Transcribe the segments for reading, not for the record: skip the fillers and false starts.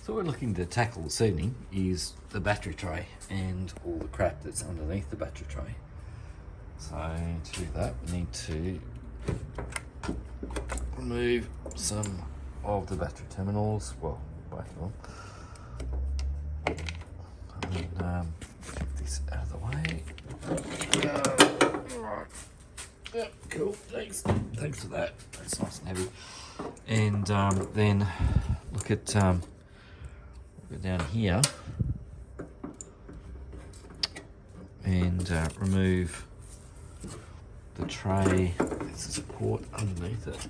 So what we're looking to tackle this evening is the battery tray and all the crap that's underneath the battery tray. So to do that, we need to remove some of the battery terminals, well, both of them. And then get this out of the way. Right. Yep, cool, thanks for that. That's nice and heavy. And then look at go down here and remove the tray. There's a support underneath it.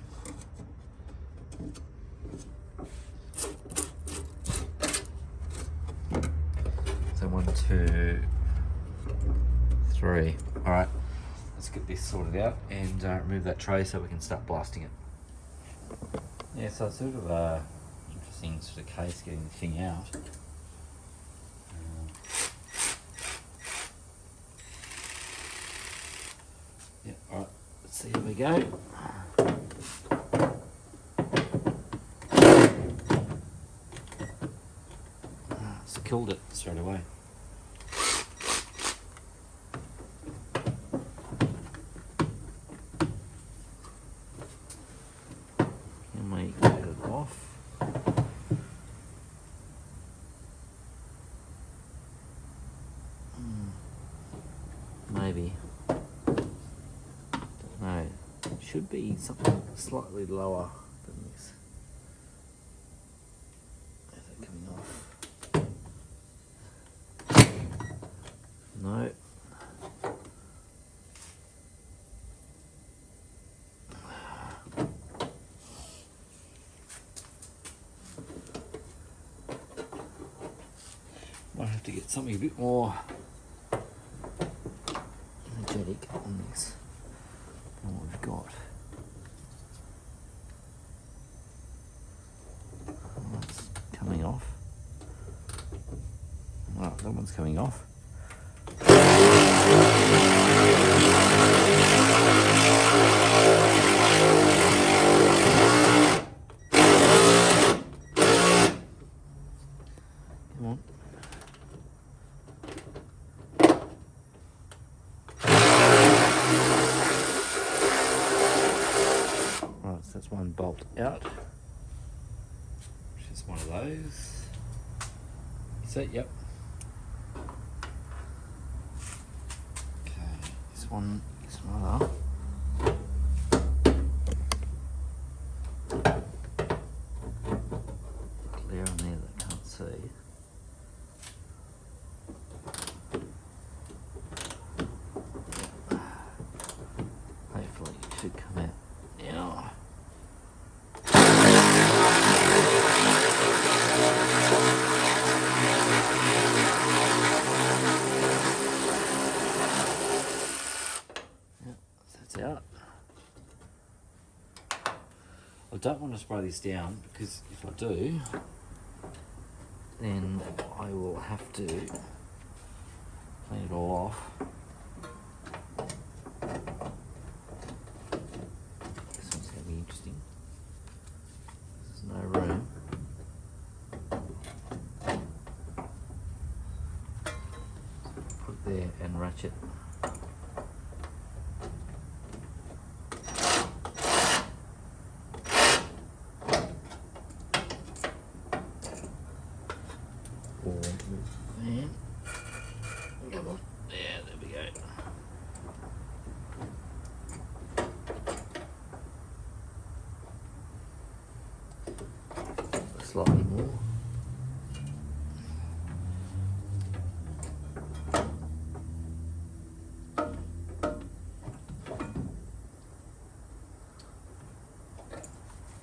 So 1, 2, 3. All right, let's get this sorted out and remove that tray so we can start blasting it. Yeah, so it's sort of a interesting sort of case getting the thing out. Yeah, all right, let's see how we go. It's killed it straight away. Can we get it off? Maybe. Don't know. It should be something slightly lower than this. Is it coming off? No. Might have to get something a bit more energetic on this than what we've got. Oh, that's coming off. Oh, that one's coming off. Come on. Right, so that's one bolt out, which is one of those. Is it? Yep. Okay, this one is another. Clear on there that I can't see. Hopefully it should come out now. Yeah, that's out. I don't want to spray this down because if I do, then I will have to clean it all off. This one's going to be interesting. There's no room. Put it there and ratchet. And come on, there we go. Slightly more.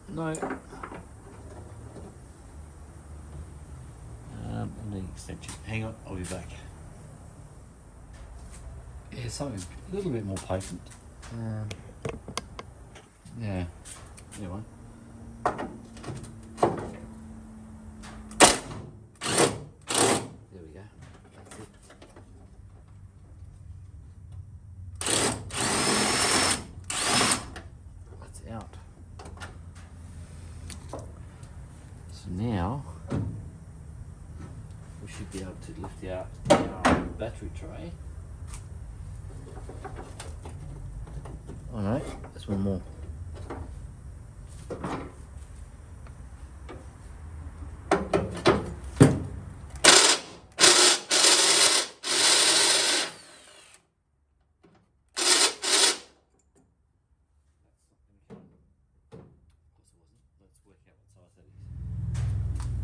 No. I need extension. Hang on, I'll be back. Yeah, something a little bit more potent. Yeah. Anyway. There we go. That's it. That's out. So now should be able to lift out our battery tray. Oh no, there's one more.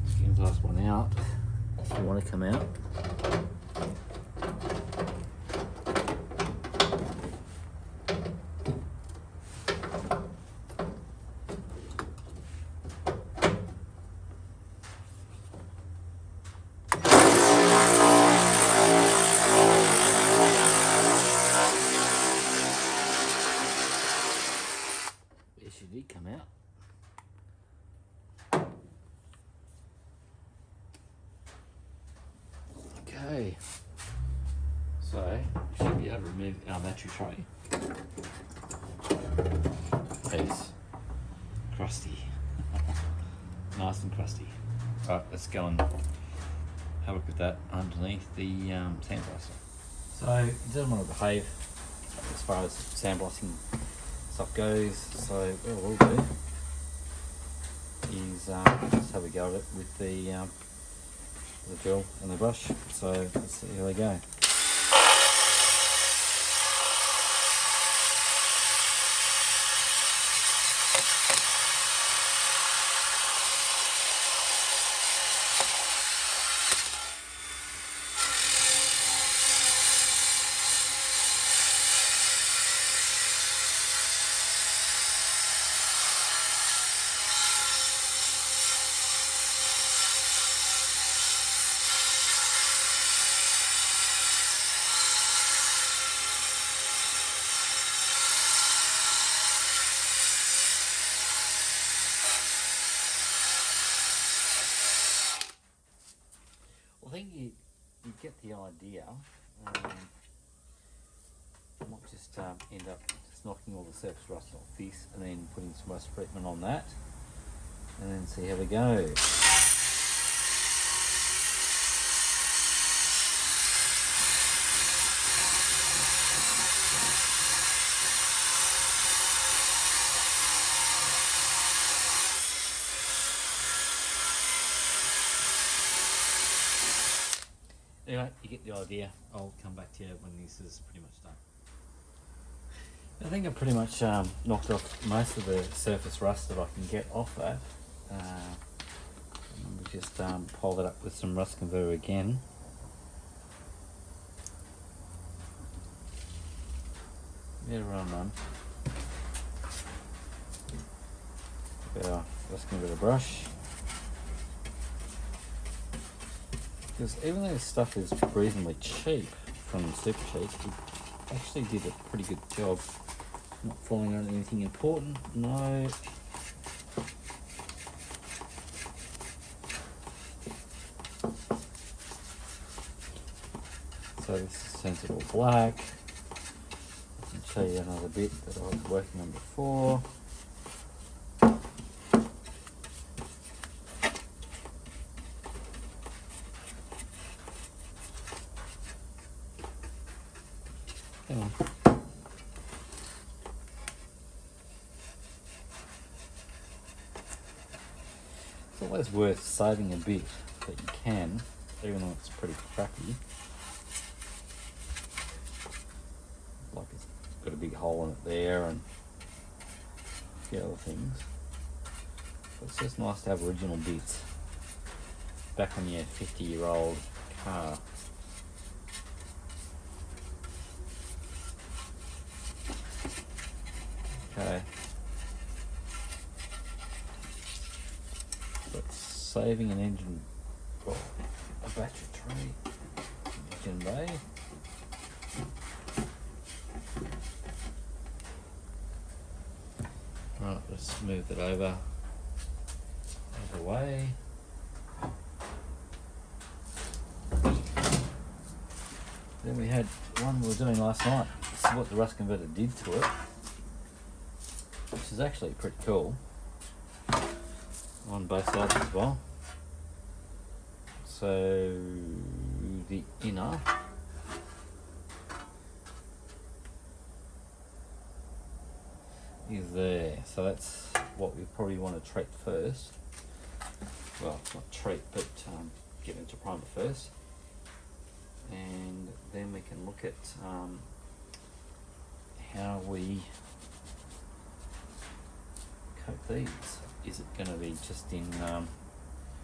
Let's get the last one out if you want to come out. Yes, you did come out. Okay, so we should be able to remove our battery tray. It's crusty, nice and crusty. Right, let's go and have a look at that underneath the sandblaster. So it doesn't want to behave as far as sandblasting stuff goes, so what we'll do is just have a go at it with the drill and the brush. So let's see how we go. I think you get the idea. I might just end up just knocking all the surface rust off this and then putting some rust treatment on that and then see how we go. Anyway, you get the idea. I'll come back to you when this is pretty much done. I think I've pretty much knocked off most of the surface rust that I can get off that. We'll just pile that up with some rust converter again. Yeah, run. Our rust converter brush. Because even though this stuff is reasonably cheap from Super Cheap, it actually did a pretty good job. Not falling on anything important, no. So this is sensible black. I can show you another bit that I was working on before. Come on. It's always worth saving a bit that you can, even though it's pretty crappy. Like it's got a big hole in it there and a few other things. But it's just nice to have original bits back on your 50-year-old car. Okay. But saving an engine, well, a battery tray, engine bay. Right, let's move that over the way. Then we had one we were doing last night. This is what the rust converter did to it, which is actually pretty cool on both sides as well. So the inner is there. So that's what we probably want to treat first. Well, not treat, but get into primer first. And then we can look at how we coat these. Is it going to be just in,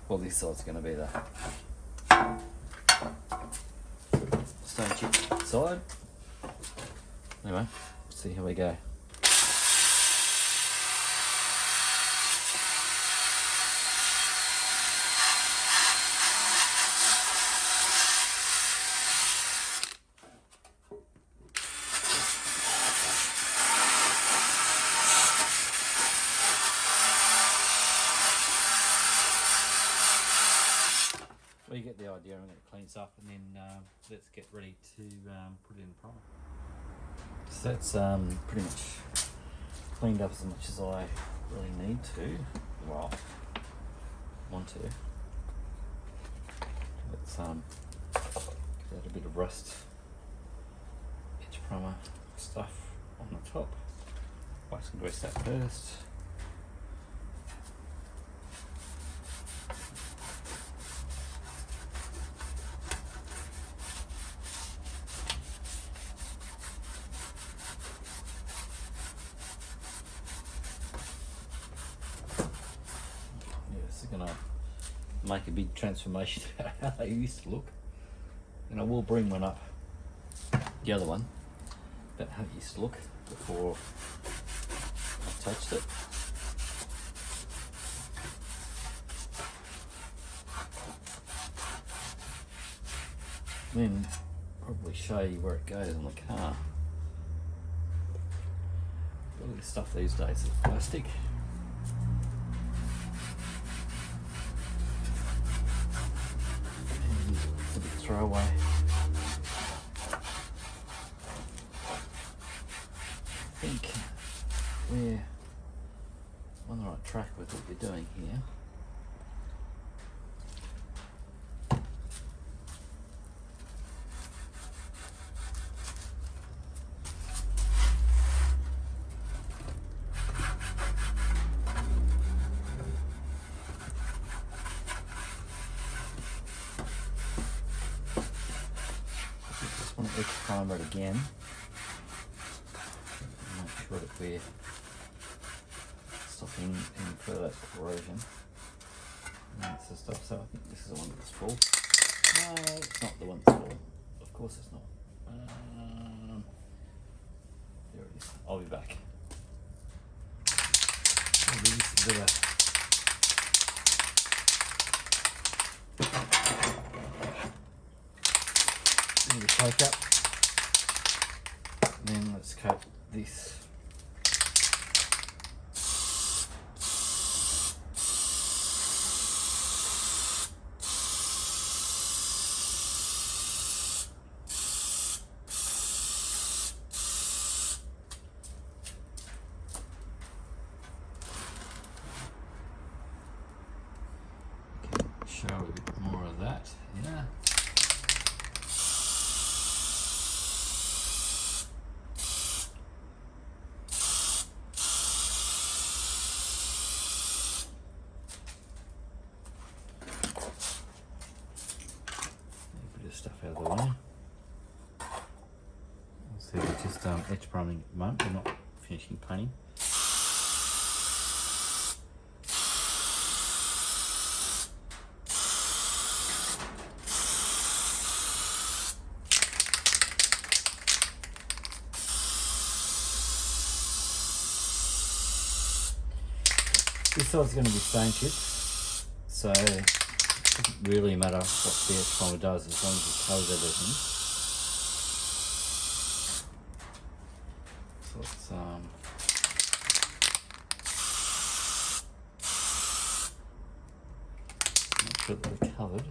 well, this side's going to be the stone chip side. Anyway, see how we go. Well, you get the idea. I'm going to clean this up and then let's get ready to put it in primer. So that's pretty much cleaned up as much as I really need to. Well, want to. Let's give that a bit of rust edge primer stuff on the top. Wax and grease that first. Gonna make a big transformation about how they used to look, and I will bring one up, the other one, about how it used to look before I touched it. Then probably show you where it goes on the car. All this stuff these days is plastic. Throw away. I think we're on the right track with what you're doing here. Let's primer it again. Make sure that we're stopping any further corrosion. That's the stuff. So I think this is the one that's full. No, it's not the one that's full. Of course it's not. There it is. I'll be back. Maybe this is a bit of coat up, and then let's coat this. Show a bit more of that, yeah. Stuff out of the way. So we're just edge priming at the moment, we're not finishing painting. This side's going to be stone chipped, so it doesn't really matter what the edge primer does as long as it covers everything. So let's make sure that they're covered.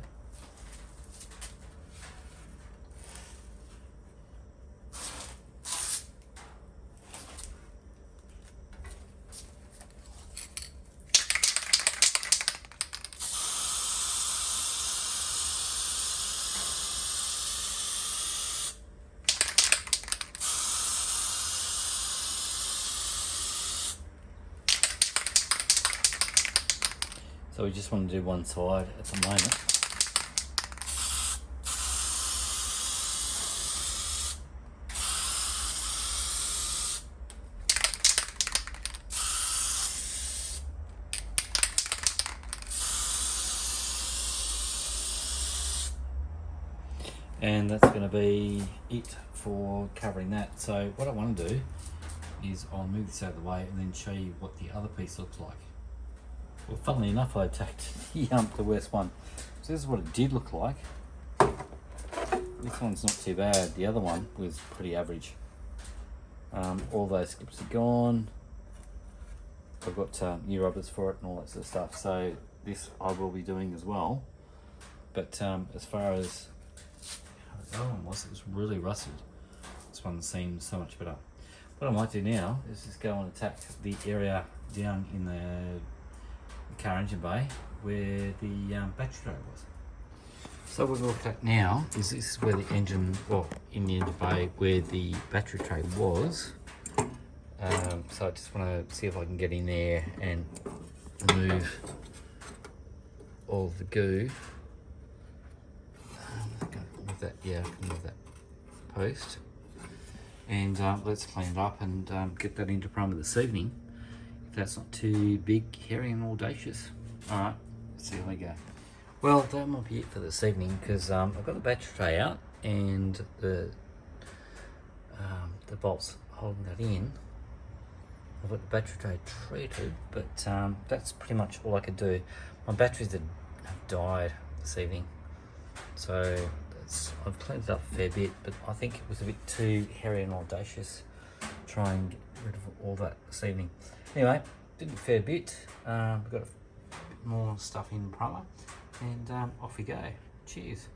So we just want to do one side at the moment. And that's going to be it for covering that. So what I want to do is I'll move this out of the way and then show you what the other piece looks like. Well, funnily enough, I attacked the worst one. So this is what it did look like. This one's not too bad. The other one was pretty average. All those skips are gone. I've got new rubbers for it and all that sort of stuff. So this I will be doing as well. But as far as the other one was, it was really rusted. This one seems so much better. What I might do now is just go and attack the area down in the car engine bay where the battery tray was. So what we'll look at now is this is where the engine, well, in the engine bay where the battery tray was. So I just want to see if I can get in there and remove all of the goo. Move that, yeah, I can move that post. And let's clean it up and get that into primer this evening, if that's not too big, hairy and audacious. Alright, let's see how we go. Well, that might be it for this evening, because I've got the battery tray out and the bolts holding that in. I've got the battery tray treated, but that's pretty much all I could do. My batteries have died this evening, so I've cleaned it up a fair bit, but I think it was a bit too hairy and audacious to try and get rid of all that this evening. Anyway, did a fair bit. We've got a bit more stuff in primer, and off we go. Cheers.